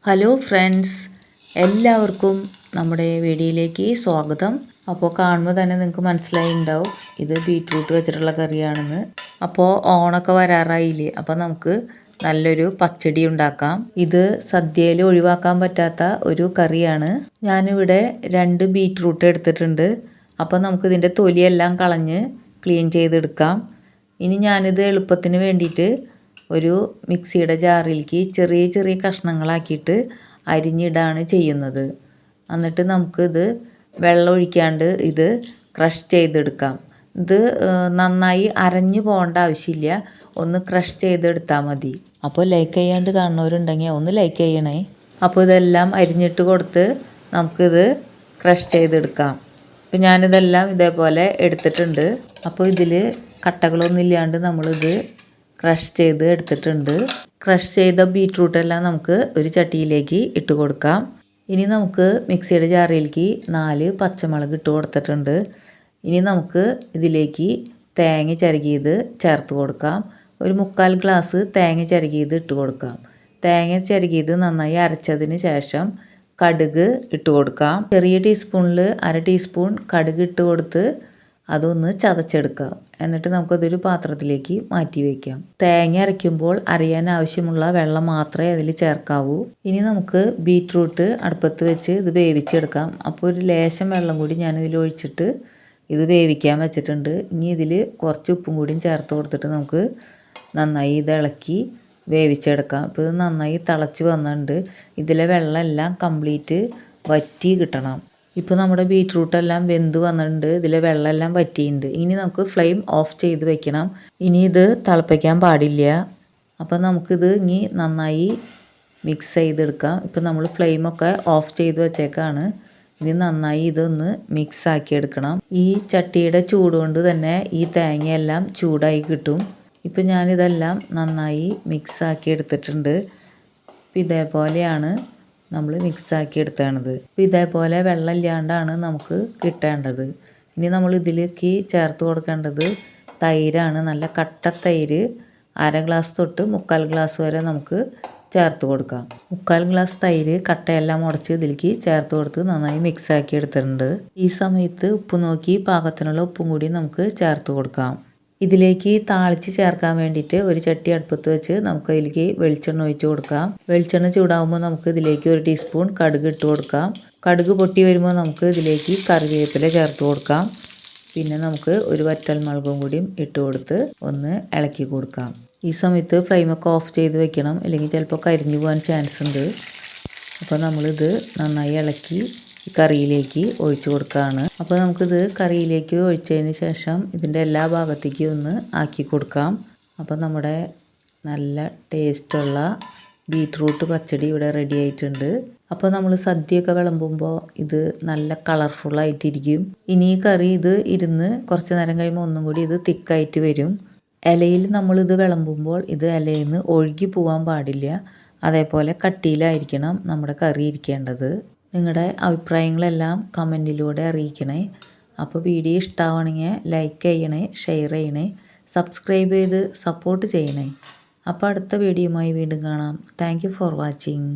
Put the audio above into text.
Hello friends, എല്ലാവർക്കും നമ്മുടെ വീഡിയോയിലേക്ക് സ്വാഗതം. അപ്പോൾ കാണുമ്പോൾ തന്നെ നിങ്ങൾക്ക് മനസ്സിലായിട്ടുണ്ടാവും ഇത് ബീറ്റ്റൂട്ട് വെച്ചിട്ടുള്ള കറിയാണെന്ന്. അപ്പോൾ ഓണമൊക്കെ വരാറായില്ലേ, അപ്പോൾ നമുക്ക് നല്ലൊരു പച്ചടി ഉണ്ടാക്കാം. ഇത് സദ്യയിൽ ഒഴിവാക്കാൻ പറ്റാത്ത ഒരു കറിയാണ്. ഞാനിവിടെ 2 ബീറ്റ്റൂട്ട് എടുത്തിട്ടുണ്ട്. അപ്പോൾ നമുക്കിതിൻ്റെ തൊലിയെല്ലാം കളഞ്ഞ് ക്ലീൻ ചെയ്തെടുക്കാം. ഇനി ഞാനിത് എളുപ്പത്തിന് വേണ്ടിയിട്ട് ഒരു മിക്സിയുടെ ജാറിലേക്ക് ചെറിയ ചെറിയ കഷ്ണങ്ങളാക്കിയിട്ട് അരിഞ്ഞിടാണ് ചെയ്യുന്നത്. എന്നിട്ട് നമുക്കിത് വെള്ളം ഒഴിക്കാണ്ട് ഇത് ക്രഷ് ചെയ്തെടുക്കാം. ഇത് നന്നായി അരഞ്ഞു പോകേണ്ട ആവശ്യമില്ല, ഒന്ന് ക്രഷ് ചെയ്തെടുത്താൽ മതി. അപ്പോൾ ലൈക്ക് ചെയ്യാണ്ട് കാണുന്നവരുണ്ടെങ്കിൽ ഒന്ന് ലൈക്ക് ചെയ്യണേ. അപ്പോൾ ഇതെല്ലാം അരിഞ്ഞിട്ട് കൊടുത്ത് നമുക്കിത് ക്രഷ് ചെയ്തെടുക്കാം. അപ്പോൾ ഞാനിതെല്ലാം ഇതേപോലെ എടുത്തിട്ടുണ്ട്. അപ്പോൾ ഇതിൽ കട്ടകളൊന്നും ഇല്ലാണ്ട് നമ്മളിത് ക്രഷ് ചെയ്ത് എടുത്തിട്ടുണ്ട്. ക്രഷ് ചെയ്ത ബീറ്റ്റൂട്ടെല്ലാം നമുക്ക് ഒരു ചട്ടിയിലേക്ക് ഇട്ട് കൊടുക്കാം. ഇനി നമുക്ക് മിക്സിയുടെ ജാറിലേക്ക് 4 പച്ചമുളക് ഇട്ട് കൊടുത്തിട്ടുണ്ട്. ഇനി നമുക്ക് ഇതിലേക്ക് തേങ്ങ ചിരകിയത് ചേർത്ത് കൊടുക്കാം. ഒരു 3/4 ഗ്ലാസ് തേങ്ങ ചിരകിയത് ഇട്ട് കൊടുക്കാം. തേങ്ങ ചിരകിയത് നന്നായി അരച്ചതിന് ശേഷം കടുക് ഇട്ട് കൊടുക്കാം. ചെറിയ ടീസ്പൂണിൽ 1/2 ടീസ്പൂൺ കടുക് ഇട്ട് കൊടുത്ത് അതൊന്ന് ചതച്ചെടുക്കാം. എന്നിട്ട് നമുക്കതൊരു പാത്രത്തിലേക്ക് മാറ്റി വയ്ക്കാം. തേങ്ങ അരയ്ക്കുമ്പോൾ അരിയാൻ ആവശ്യമുള്ള വെള്ളം മാത്രമേ അതിൽ ചേർക്കാവൂ. ഇനി നമുക്ക് ബീറ്റ്റൂട്ട് അടുപ്പത്ത് വെച്ച് ഇത് വേവിച്ചെടുക്കാം. അപ്പോൾ ഒരു ലേശം വെള്ളം കൂടി ഞാനിതിൽ ഒഴിച്ചിട്ട് ഇത് വേവിക്കാൻ വെച്ചിട്ടുണ്ട്. ഇനി ഇതിൽ കുറച്ച് ഉപ്പും കൂടിയും ചേർത്ത് കൊടുത്തിട്ട് നമുക്ക് നന്നായി ഇത് ഇളക്കി വേവിച്ചെടുക്കാം. ഇപ്പോൾ ഇത് നന്നായി തിളച്ച് വന്നിട്ടുണ്ട്. ഇതിലെ വെള്ളമെല്ലാം കംപ്ലീറ്റ് വറ്റി കിട്ടണം. ഇപ്പോൾ നമ്മുടെ ബീറ്റ്റൂട്ടെല്ലാം വെന്ത് വന്നിട്ടുണ്ട്, ഇതിലെ വെള്ളമെല്ലാം വറ്റിയിട്ടുണ്ട്. ഇനി നമുക്ക് ഫ്ലെയിം ഓഫ് ചെയ്ത് വെക്കണം. ഇനി ഇത് തിളപ്പിക്കാൻ പാടില്ല. അപ്പോൾ നമുക്കിത് ഇനി നന്നായി മിക്സ് ചെയ്തെടുക്കാം. ഇപ്പോൾ നമ്മൾ ഫ്ലെയിമൊക്കെ ഓഫ് ചെയ്ത് വെച്ചേക്കാണ്. ഇനി നന്നായി ഇതൊന്ന് മിക്സ് ആക്കി എടുക്കണം. ഈ ചട്ടിയുടെ ചൂട് കൊണ്ട് തന്നെ ഈ തേങ്ങയെല്ലാം ചൂടായി കിട്ടും. ഇപ്പോൾ ഞാനിതെല്ലാം നന്നായി മിക്സ് ആക്കി എടുത്തിട്ടുണ്ട്. ഇതേപോലെയാണ് നമ്മൾ മിക്സാക്കി എടുത്തേണ്ടത്. അപ്പോൾ ഇതേപോലെ വെള്ളം ഇല്ലാണ്ടാണ് നമുക്ക് കിട്ടേണ്ടത്. ഇനി നമ്മൾ ഇതിലേക്ക് ചേർത്ത് കൊടുക്കേണ്ടത് തൈരാണ്. നല്ല കട്ട തൈര് 1/2 ഗ്ലാസ് തൊട്ട് 3/4 ഗ്ലാസ് വരെ നമുക്ക് ചേർത്ത് കൊടുക്കാം. 3/4 ഗ്ലാസ് തൈര് കട്ടയെല്ലാം ഉടച്ച് ഇതിലേക്ക് ചേർത്ത് കൊടുത്ത് നന്നായി മിക്സാക്കി എടുത്തിട്ടുണ്ട്. ഈ സമയത്ത് ഉപ്പ് നോക്കി പാകത്തിനുള്ള ഉപ്പും കൂടി നമുക്ക് ചേർത്ത് കൊടുക്കാം. ഇതിലേക്ക് താളിച്ച് ചേർക്കാൻ വേണ്ടിയിട്ട് ഒരു ചട്ടി അടുപ്പത്ത് വെച്ച് നമുക്ക് അതിലേക്ക് വെളിച്ചെണ്ണ ഒഴിച്ച് കൊടുക്കാം. വെളിച്ചെണ്ണ ചൂടാകുമ്പോൾ നമുക്ക് ഇതിലേക്ക് 1 ടീസ്പൂൺ കടുക് ഇട്ട് കൊടുക്കാം. കടുക് പൊട്ടി വരുമ്പോൾ നമുക്ക് ഇതിലേക്ക് കറിവേപ്പില ചേർത്ത് കൊടുക്കാം. പിന്നെ നമുക്ക് ഒരു വറ്റൽമുളകും കൂടിയും ഇട്ട് കൊടുത്ത് ഒന്ന് ഇളക്കി കൊടുക്കാം. ഈ സമയത്ത് ഫ്ലെയിമൊക്കെ ഓഫ് ചെയ്ത് വെക്കണം, അല്ലെങ്കിൽ ചിലപ്പോൾ കരിഞ്ഞു പോകാൻ ചാൻസ് ഉണ്ട്. അപ്പോൾ നമ്മളിത് നന്നായി ഇളക്കി കറിയിലേക്ക് ഒഴിച്ച് കൊടുക്കുകയാണ്. അപ്പോൾ നമുക്കിത് കറിയിലേക്ക് ഒഴിച്ചതിന് ശേഷം ഇതിൻ്റെ എല്ലാ ഭാഗത്തേക്കും ഒന്ന് ആക്കി കൊടുക്കാം. അപ്പോൾ നമ്മുടെ നല്ല ടേസ്റ്റുള്ള ബീറ്റ്റൂട്ട് പച്ചടി ഇവിടെ റെഡി ആയിട്ടുണ്ട്. അപ്പോൾ നമ്മൾ സദ്യയൊക്കെ വിളമ്പുമ്പോൾ ഇത് നല്ല കളർഫുള്ളായിട്ടിരിക്കും. ഇനി ഈ കറി ഇത് ഇരുന്ന് കുറച്ച് നേരം കഴിയുമ്പോൾ ഒന്നും കൂടി ഇത് തിക്കായിട്ട് വരും. ഇലയിൽ നമ്മളിത് വിളമ്പുമ്പോൾ ഇത് ഇലയിൽ നിന്ന് ഒഴുകി പോകാൻ പാടില്ല. അതേപോലെ കട്ടിയിലായിരിക്കണം നമ്മുടെ കറി ഇരിക്കേണ്ടത്. നിങ്ങളുടെ അഭിപ്രായങ്ങളെല്ലാം കമൻറ്റിലൂടെ അറിയിക്കണേ. അപ്പോൾ വീഡിയോ ഇഷ്ടമാണെങ്കിൽ ലൈക്ക് ചെയ്യണേ, ഷെയർ ചെയ്യണേ, സബ്സ്ക്രൈബ് ചെയ്ത് സപ്പോർട്ട് ചെയ്യണേ. അപ്പോൾ അടുത്ത വീഡിയോയുമായി വീണ്ടും കാണാം. Thank you for watching.